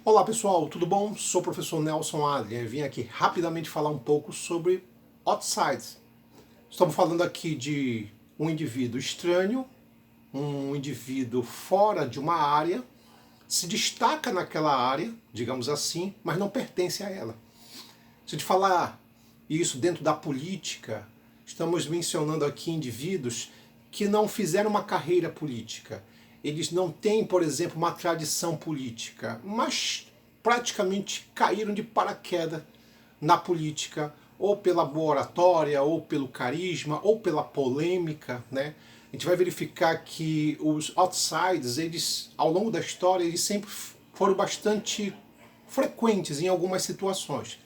Olá pessoal, tudo bom? Sou o professor Nelson Adrian e vim aqui rapidamente falar um pouco sobre outsides. Estamos falando aqui de um indivíduo estranho, um indivíduo fora de uma área, se destaca naquela área, digamos assim, mas não pertence a ela. Se a gente falar isso dentro da política, estamos mencionando aqui indivíduos que não fizeram uma carreira política. Eles não têm, por exemplo, uma tradição política, mas praticamente caíram de paraquedas na política, ou pela boa oratória, ou pelo carisma, ou pela polêmica, né? A gente vai verificar que os outsiders, eles, ao longo da história, eles sempre foram bastante frequentes em algumas situações.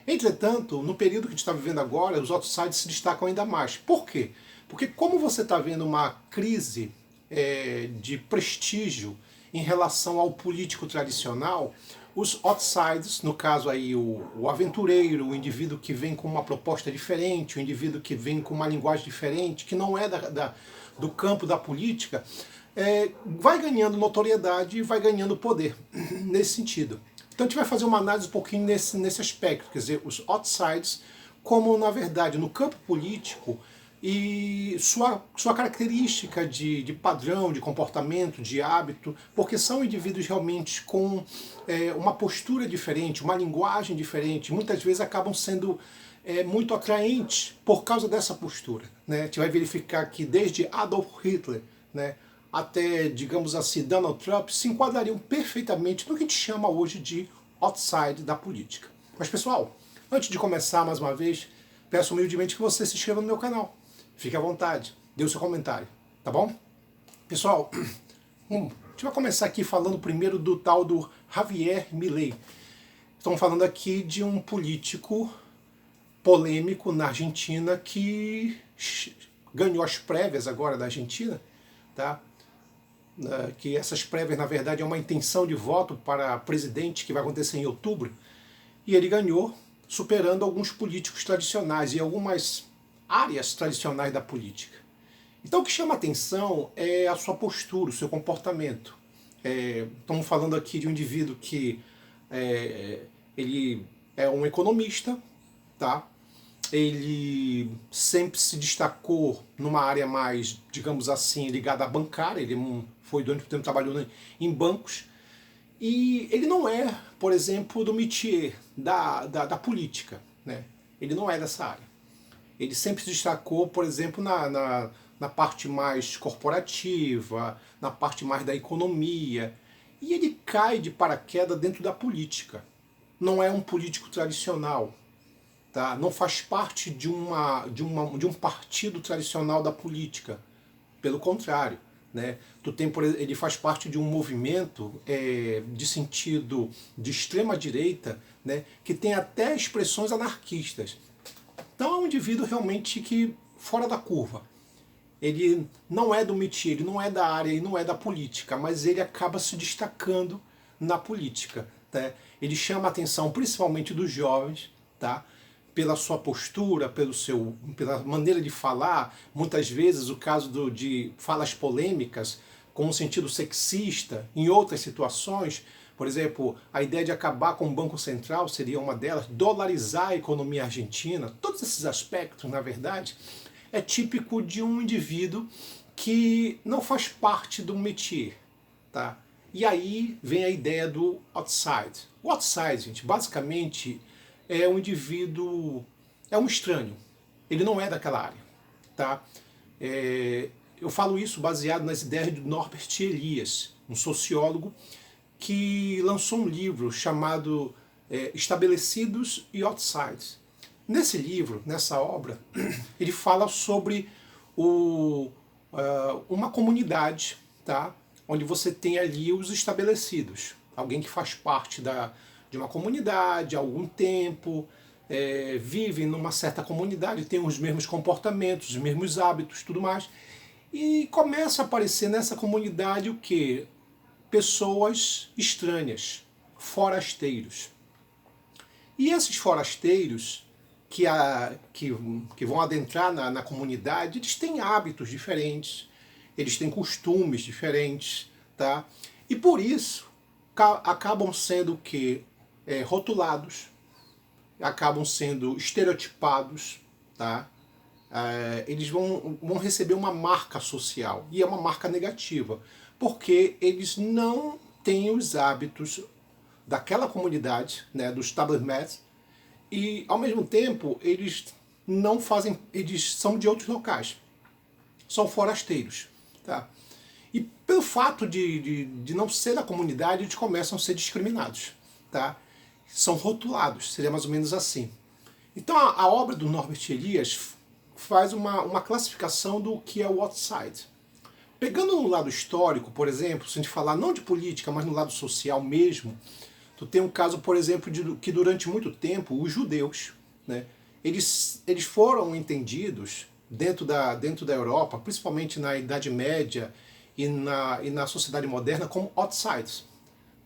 Entretanto, no período que a gente está vivendo agora, os outsiders se destacam ainda mais. Por quê? Porque como você está vendo uma crise de prestígio em relação ao político tradicional, os outsiders, no caso aí o aventureiro, o indivíduo que vem com uma proposta diferente, o indivíduo que vem com uma linguagem diferente, que não é do campo da política, vai ganhando notoriedade e vai ganhando poder nesse sentido. Então a gente vai fazer uma análise um pouquinho nesse aspecto, quer dizer, os outsiders, como na verdade no campo político e sua característica de padrão, de comportamento, de hábito, porque são indivíduos realmente com uma postura diferente, uma linguagem diferente, muitas vezes acabam sendo muito atraentes por causa dessa postura. Né? A gente vai verificar que desde Adolf Hitler, né, até, digamos assim, Donald Trump, se enquadrariam perfeitamente no que a gente chama hoje de outside da política. Mas pessoal, antes de começar mais uma vez, peço humildemente que você se inscreva no meu canal. Fique à vontade, dê o seu comentário, tá bom? Pessoal, a gente vai começar aqui falando primeiro do tal do Javier Milei. Estamos falando aqui de um político polêmico na Argentina que ganhou as prévias agora da Argentina, tá? Que essas prévias, na verdade, é uma intenção de voto para presidente que vai acontecer em outubro, e ele ganhou, superando alguns políticos tradicionais e algumas áreas tradicionais da política. Então o que chama atenção é a sua postura, o seu comportamento. Estamos falando aqui de um indivíduo que ele é um economista, tá? Ele sempre se destacou numa área mais, digamos assim, ligada à bancária. Ele foi durante o tempo trabalhando em bancos. E ele não é, por exemplo, do métier da política. Né? Ele não é dessa área. Ele sempre se destacou, por exemplo, na parte mais corporativa, na parte mais da economia. E ele cai de paraquedas dentro da política. Não é um político tradicional. Tá? Não faz parte de um partido tradicional da política. Pelo contrário. Né? Ele faz parte de um movimento de sentido de extrema direita, né? Que tem até expressões anarquistas. Então é um indivíduo realmente que fora da curva. Ele não é do métier, ele não é da área, ele não é da política, mas ele acaba se destacando na política. Tá? Ele chama a atenção principalmente dos jovens, tá? Pela sua postura, pela maneira de falar, muitas vezes o caso de falas polêmicas, com um sentido sexista, em outras situações. Por exemplo, a ideia de acabar com o Banco Central seria uma delas, dolarizar a economia argentina. Todos esses aspectos, na verdade, é típico de um indivíduo que não faz parte do métier. Tá? E aí vem a ideia do outside. O outside, gente, basicamente é um indivíduo, é um estranho. Ele não é daquela área. Tá? Eu falo isso baseado nas ideias de Norbert Elias, um sociólogo que lançou um livro chamado Estabelecidos e Outsides. Nesse livro, nessa obra, ele fala sobre uma comunidade, tá? Onde você tem ali os estabelecidos, alguém que faz parte de uma comunidade há algum tempo, vive numa certa comunidade, tem os mesmos comportamentos, os mesmos hábitos, tudo mais, e começa a aparecer nessa comunidade o quê? Pessoas estranhas, forasteiros. E esses forasteiros que vão adentrar na comunidade, eles têm hábitos diferentes, eles têm costumes diferentes, tá? E por isso acabam sendo que rotulados, acabam sendo estereotipados, tá? Eles vão receber uma marca social, e é uma marca negativa, porque eles não têm os hábitos daquela comunidade, né, dos establishments, e ao mesmo tempo eles não fazem, eles são de outros locais, são forasteiros, tá? E pelo fato de não ser da comunidade, eles começam a ser discriminados, tá? São rotulados, seria mais ou menos assim. Então a obra do Norbert Elias faz uma classificação do que é o outside. Pegando no lado histórico, por exemplo, se a gente falar não de política, mas no lado social mesmo, tu tem um caso, por exemplo, de que durante muito tempo os judeus, né, eles foram entendidos dentro da Europa, principalmente na Idade Média e na sociedade moderna, como outsiders.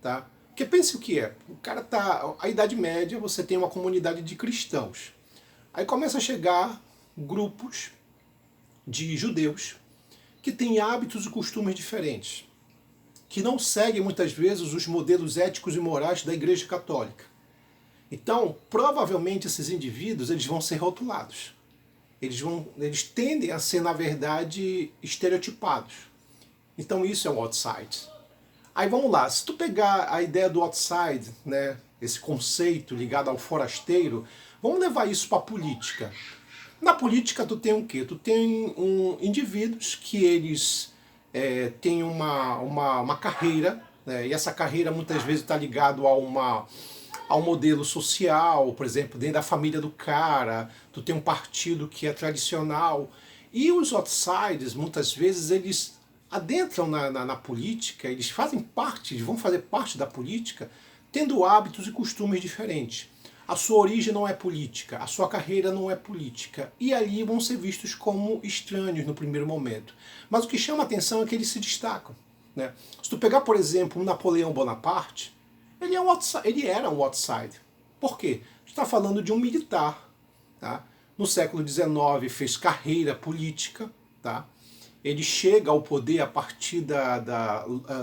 Tá? Porque pense o que é. O cara tá. A Idade Média, você tem uma comunidade de cristãos. Aí começa a chegar grupos de judeus que têm hábitos e costumes diferentes, que não seguem muitas vezes os modelos éticos e morais da Igreja Católica. Então, provavelmente esses indivíduos eles vão ser rotulados. Eles tendem a ser, na verdade, estereotipados. Então isso é o outside. Aí vamos lá, se tu pegar a ideia do outside, né, esse conceito ligado ao forasteiro, vamos levar isso para a política. Na política tu tem o quê? Tu tem indivíduos que eles têm uma carreira, né, e essa carreira muitas vezes está ligado a um modelo social, por exemplo, dentro da família do cara, tu tem um partido que é tradicional, e os outsiders, muitas vezes, eles adentram na política, eles fazem parte, eles vão fazer parte da política, tendo hábitos e costumes diferentes. A sua origem não é política, a sua carreira não é política, e ali vão ser vistos como estranhos no primeiro momento. Mas o que chama a atenção é que eles se destacam. Né? Se tu pegar, por exemplo, um Napoleão Bonaparte, ele era um outsider. Por quê? A gente está falando de um militar. Tá? No século XIX fez carreira política. Tá? Ele chega ao poder a partir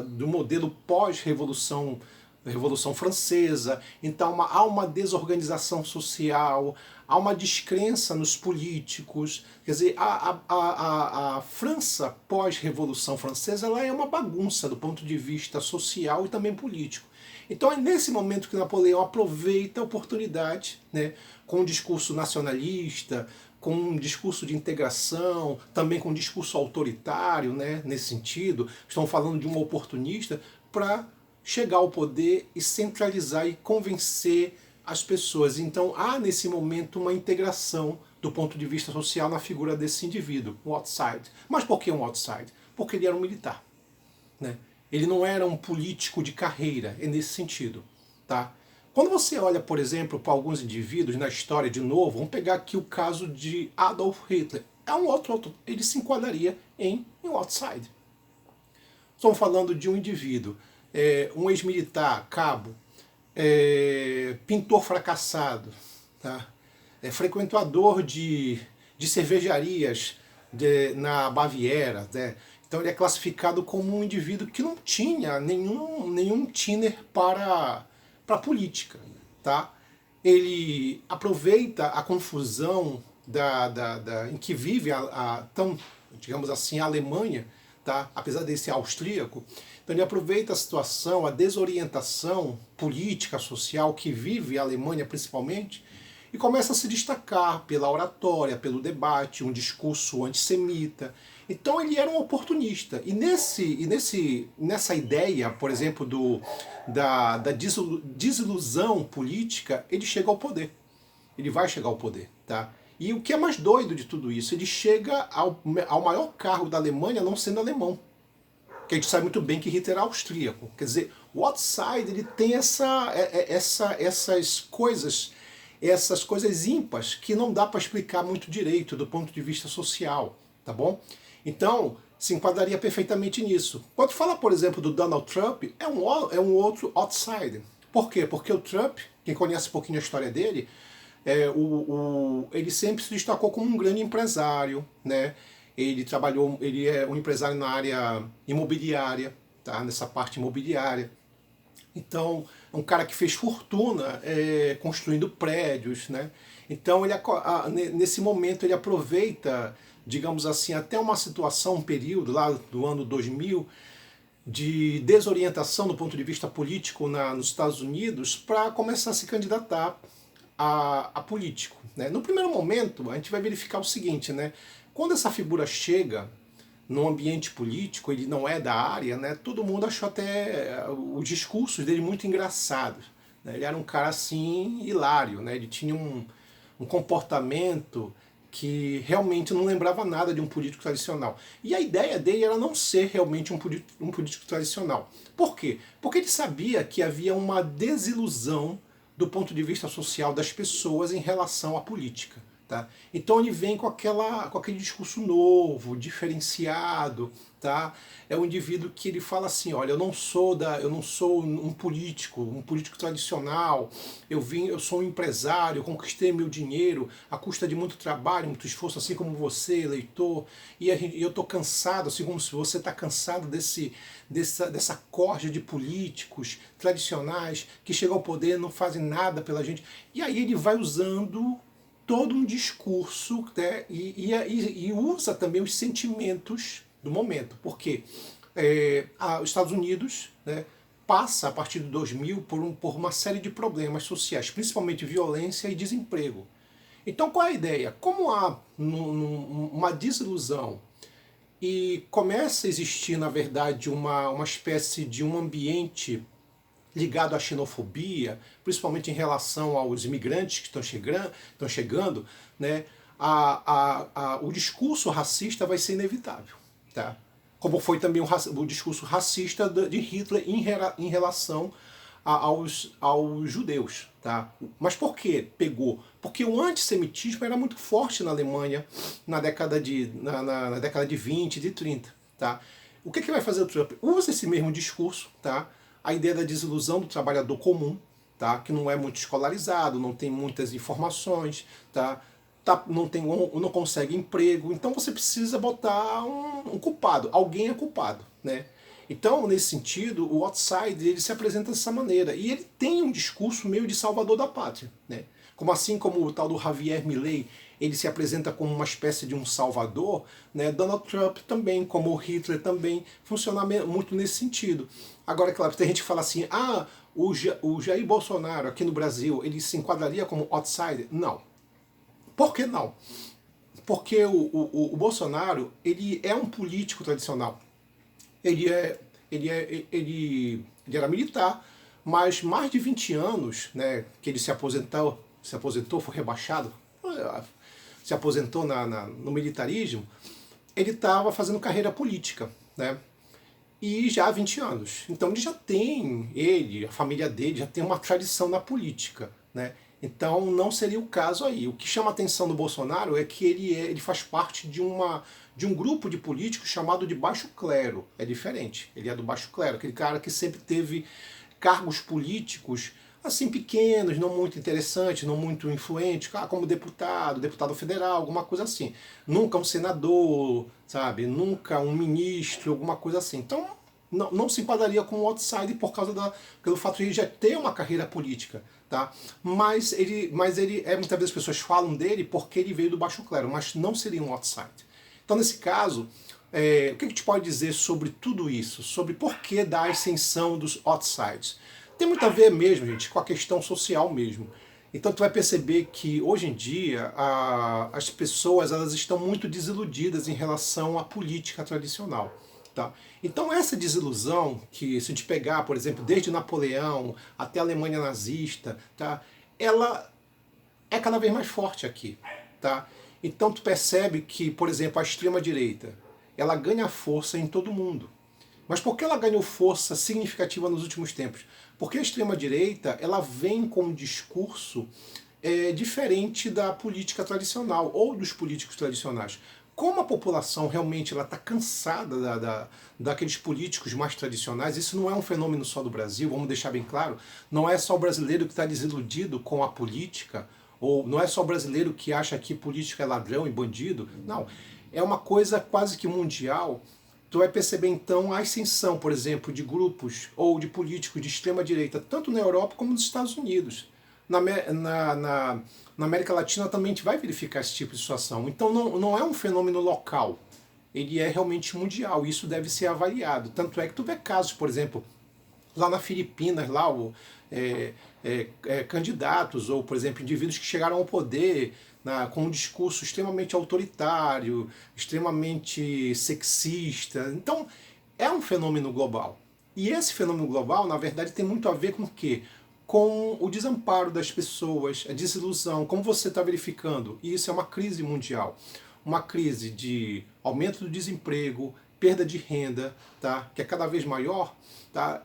do modelo pós-revolução Revolução Francesa. Então há uma desorganização social, há uma descrença nos políticos. Quer dizer, a França pós-Revolução Francesa ela é uma bagunça do ponto de vista social e também político. Então é nesse momento que Napoleão aproveita a oportunidade, né, com um discurso nacionalista, com um discurso de integração, também com um discurso autoritário, né, nesse sentido. Estão falando de um oportunista para chegar ao poder e centralizar e convencer as pessoas. Então há nesse momento uma integração do ponto de vista social na figura desse indivíduo, o outside. Mas por que um outside? Porque ele era um militar. Né? Ele não era um político de carreira, é nesse sentido. Tá? Quando você olha, por exemplo, para alguns indivíduos na história de novo, vamos pegar aqui o caso de Adolf Hitler. É um outro ele se enquadraria em um outside. Estamos falando de um indivíduo, um ex-militar, cabo, pintor fracassado, tá? Frequentador de cervejarias na Baviera, né? Então ele é classificado como um indivíduo que não tinha nenhum tiner para a política. Tá? Ele aproveita a confusão em que vive digamos assim, a Alemanha, tá? Apesar de ser austríaco. Então ele aproveita a situação, a desorientação política, social que vive a Alemanha principalmente, e começa a se destacar pela oratória, pelo debate, um discurso antissemita. Então ele era um oportunista. E nessa ideia, por exemplo, da desilusão política, ele chega ao poder. Ele vai chegar ao poder. Tá? E o que é mais doido de tudo isso? Ele chega ao maior cargo da Alemanha não sendo alemão. Que a gente sabe muito bem que Hitler é austríaco. Quer dizer, o outside ele tem essas coisas ímpares que não dá para explicar muito direito do ponto de vista social, tá bom? Então, se enquadraria perfeitamente nisso. Quando fala, por exemplo, do Donald Trump, é um outro outsider. Por quê? Porque o Trump, quem conhece um pouquinho a história dele, ele sempre se destacou como um grande empresário, né? Ele é um empresário na área imobiliária, tá? Nessa parte imobiliária. Então, é um cara que fez fortuna construindo prédios, né? Então, nesse momento, ele aproveita, digamos assim, até uma situação, um período lá do ano 2000, de desorientação do ponto de vista político nos Estados Unidos, para começar a se candidatar a político, né? No primeiro momento, a gente vai verificar o seguinte, né? Quando essa figura chega no ambiente político, ele não é da área, né? Todo mundo achou até os discursos dele muito engraçados, né? Ele era um cara assim hilário, né? Ele tinha um comportamento que realmente não lembrava nada de um político tradicional. E a ideia dele era não ser realmente um político tradicional. Por quê? Porque ele sabia que havia uma desilusão do ponto de vista social das pessoas em relação à política. Tá? Então ele vem com aquele discurso novo, diferenciado, tá? É um indivíduo que ele fala assim, olha, eu não sou um político tradicional. Eu sou um empresário, eu conquistei meu dinheiro à custa de muito trabalho, muito esforço, assim como você, eleitor. Eu estou cansado, assim como se você está cansado dessa corja de políticos tradicionais que chegam ao poder e não fazem nada pela gente. E aí ele vai usando todo um discurso, né, e usa também os sentimentos do momento, porque os Estados Unidos, né, passa a partir de 2000 por uma série de problemas sociais, principalmente violência e desemprego. Então qual é a ideia? Como há uma desilusão e começa a existir, na verdade, uma espécie de um ambiente ligado à xenofobia, principalmente em relação aos imigrantes que estão chegando, né, o discurso racista vai ser inevitável. Tá? Como foi também o discurso racista de Hitler em relação aos judeus. Tá? Mas por que pegou? Porque o antissemitismo era muito forte na Alemanha na década de 20, de 30. Tá? O que vai fazer o Trump? Usa esse mesmo discurso, tá? A ideia da desilusão do trabalhador comum, tá? Que não é muito escolarizado, não tem muitas informações, tá? Não consegue emprego, então você precisa botar um culpado, alguém é culpado, né? Então, nesse sentido, o Outside ele se apresenta dessa maneira, e ele tem um discurso meio de salvador da pátria, né? Assim como o tal do Javier Milei, ele se apresenta como uma espécie de um salvador, né? Donald Trump também, como Hitler também, funciona muito nesse sentido. Agora, claro, tem gente que fala assim, o Jair Bolsonaro aqui no Brasil, ele se enquadraria como outsider? Não. Por que não? Porque o Bolsonaro, ele é um político tradicional. Ele era militar, mas mais de 20 anos, né, que ele se aposentou, foi rebaixado, se aposentou no militarismo, ele estava fazendo carreira política, né? E já há 20 anos. Então a família dele já tem uma tradição na política, né? Então não seria o caso aí. O que chama a atenção do Bolsonaro é que ele faz parte de um grupo de políticos chamado de baixo clero. É diferente. Ele é do baixo clero, aquele cara que sempre teve cargos políticos assim pequenos, não muito interessantes, não muito influentes, como deputado federal, alguma coisa assim. Nunca um senador, sabe? Nunca um ministro, alguma coisa assim. Então não se enquadraria com o outsider pelo fato de ele já ter uma carreira política, tá? Mas muitas vezes as pessoas falam dele porque ele veio do baixo clero, mas não seria um outsider. Então nesse caso, o que a gente pode dizer sobre tudo isso? Sobre por que da ascensão dos outsiders? Tem muito a ver mesmo, gente, com a questão social mesmo. Então tu vai perceber que hoje em dia as pessoas elas estão muito desiludidas em relação à política tradicional. Tá? Então essa desilusão, que se a gente pegar, por exemplo, desde Napoleão até a Alemanha nazista, tá? Ela é cada vez mais forte aqui. Tá? Então tu percebe que, por exemplo, a extrema-direita, ela ganha força em todo mundo. Mas por que ela ganhou força significativa nos últimos tempos? Porque a extrema-direita ela vem com um discurso diferente da política tradicional ou dos políticos tradicionais. Como a população realmente está cansada daqueles políticos mais tradicionais, isso não é um fenômeno só do Brasil, vamos deixar bem claro, não é só o brasileiro que está desiludido com a política, ou não é só o brasileiro que acha que política é ladrão e bandido, não. É uma coisa quase que mundial, Tu vai perceber então a ascensão, por exemplo, de grupos ou de políticos de extrema direita, tanto na Europa como nos Estados Unidos. Na América Latina também a gente vai verificar esse tipo de situação. Então não é um fenômeno local, ele é realmente mundial, isso deve ser avaliado. Tanto é que tu vê casos, por exemplo, lá na Filipinas, lá candidatos ou, por exemplo, indivíduos que chegaram ao poder com um discurso extremamente autoritário, extremamente sexista. Então, é um fenômeno global. E esse fenômeno global, na verdade, tem muito a ver com o quê? Com o desamparo das pessoas, a desilusão, como você está verificando. E isso é uma crise mundial. Uma crise de aumento do desemprego, perda de renda, tá? Que é cada vez maior. Tá?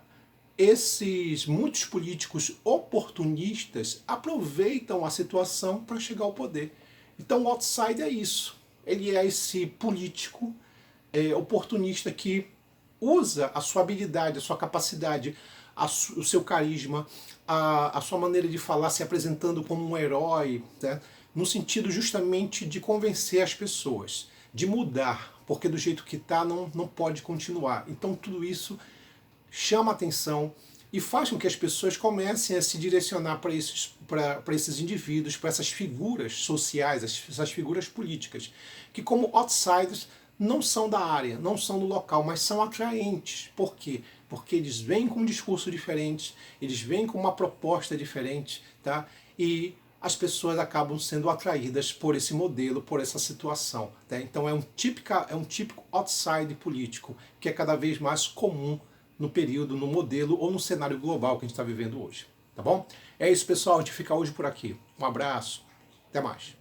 Muitos políticos oportunistas aproveitam a situação para chegar ao poder. Então o outside é isso. Ele é esse político oportunista que usa a sua habilidade, a sua capacidade, o seu carisma, a sua maneira de falar, se apresentando como um herói, né? No sentido justamente de convencer as pessoas, de mudar, porque do jeito que está não pode continuar. Então tudo isso chama atenção e faz com que as pessoas comecem a se direcionar para esses indivíduos, para essas figuras sociais, essas figuras políticas, que como outsiders não são da área, não são do local, mas são atraentes. Por quê? Porque eles vêm com um discurso diferente, eles vêm com uma proposta diferente, tá? E as pessoas acabam sendo atraídas por esse modelo, por essa situação. Tá? Então é um típico outside político, que é cada vez mais comum no período, no modelo ou no cenário global que a gente está vivendo hoje. Tá bom? É isso, pessoal. A gente fica hoje por aqui. Um abraço. Até mais.